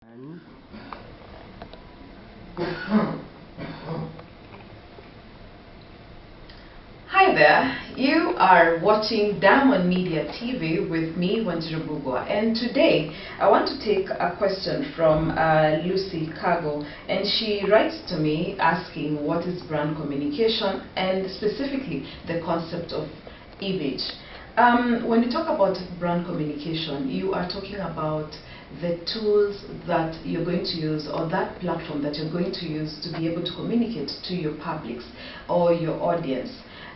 And Hi there, you are watching Diamond Media TV with me, Wanjiru Mbugua, and today I want to take a question from Lucy Cargo, and she writes to me asking what is brand communication and specifically the concept of image. When you talk about brand communication, you are talking about the tools that you're going to use, or that platform that you're going to use to be able to communicate to your publics or your audience.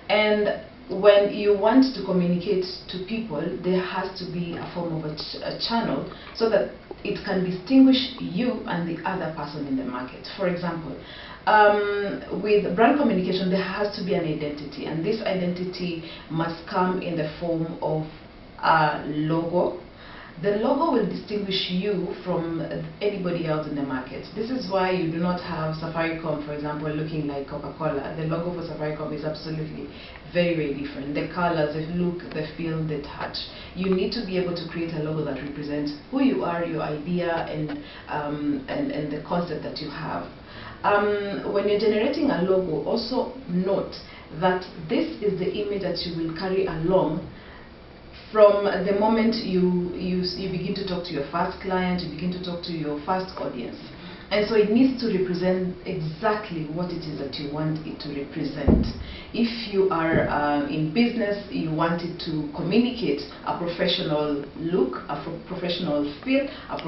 And when you want to communicate to people, there has to be a form of a channel so that it can distinguish you and the other person in the market. For example, with brand communication, there has to be an identity, and this identity must come in the form of a logo. The logo will distinguish you from anybody else in the market. This is why you do not have Safaricom, for example, looking like Coca-Cola. The logo for Safaricom is absolutely very different. The colors, the look, the feel, the touch. You need to be able to create a logo that represents who you are, your idea, and the concept that you have. When you're generating a logo, also note that this is the image that you will carry along from the moment you begin to talk to your first client, you begin to talk to your first audience. And so it needs to represent exactly what it is that you want it to represent. If you are in business, you want it to communicate a professional look, a professional feel, a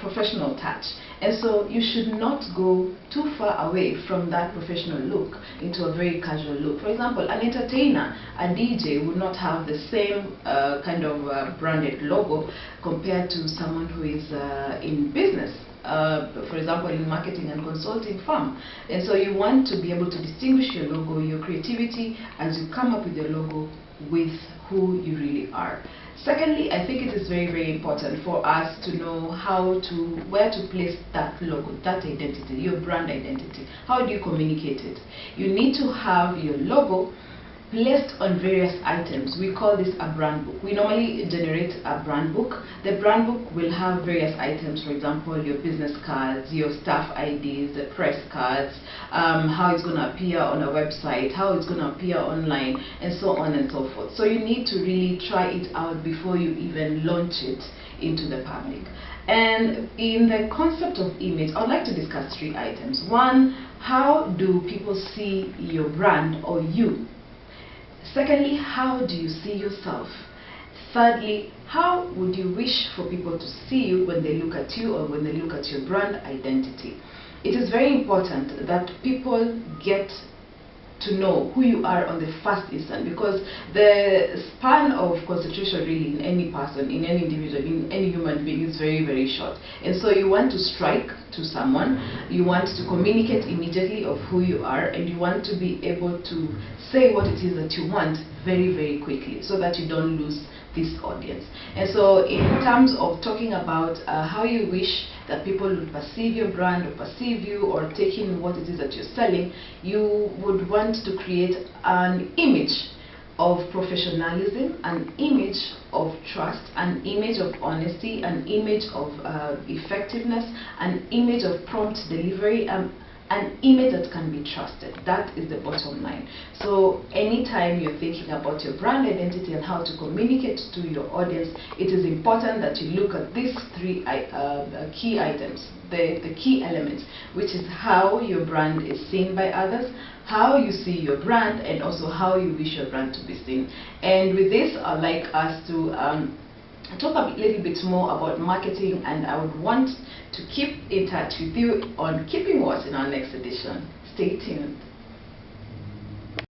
professional touch. And so you should not go too far away from that professional look into a very casual look. For example, an entertainer, a DJ would not have the same kind of branded logo compared to someone who is in business. For example, in marketing and consulting firm. And so you want to be able to distinguish your logo, your creativity, as you come up with your logo with who you really are. Secondly, I think it is very important for us to know where to place that logo, that identity, your brand identity. How do you communicate it? You need to have your logo placed on various items. We call this a brand book. We normally generate a brand book. The brand book will have various items, for example, your business cards, your staff IDs, the press cards, how it's going to appear on a website, how it's going to appear online, and so on and so forth. So you need to really try it out before you even launch it into the public. And in the concept of image, I'd like to discuss three items. One, how do people see your brand or you? Secondly, how do you see yourself? Thirdly, how would you wish for people to see you when they look at you or when they look at your brand identity? It is very important that people get to know who you are on the first instant, because the span of concentration really in any person, in any individual, in any human being is very short. And so you want to strike to someone, you want to communicate immediately of who you are, and you want to be able to say what it is that you want very quickly, so that you don't lose this audience. And so in terms of talking about how you wish that people would perceive your brand or perceive you or take in what it is that you're selling, you would want to create an image of professionalism, an image of trust, an image of honesty, an image of effectiveness, an image of prompt delivery, an image that can be trusted. That is the bottom line. So anytime you're thinking about your brand identity and how to communicate to your audience, it is important that you look at these three key items, the key elements, which is how your brand is seen by others, how you see your brand, and also how you wish your brand to be seen. And with this, I'd like us to talk a little bit more about marketing, and I would want to keep in touch with you on Keeping Watch in our next edition. Stay tuned.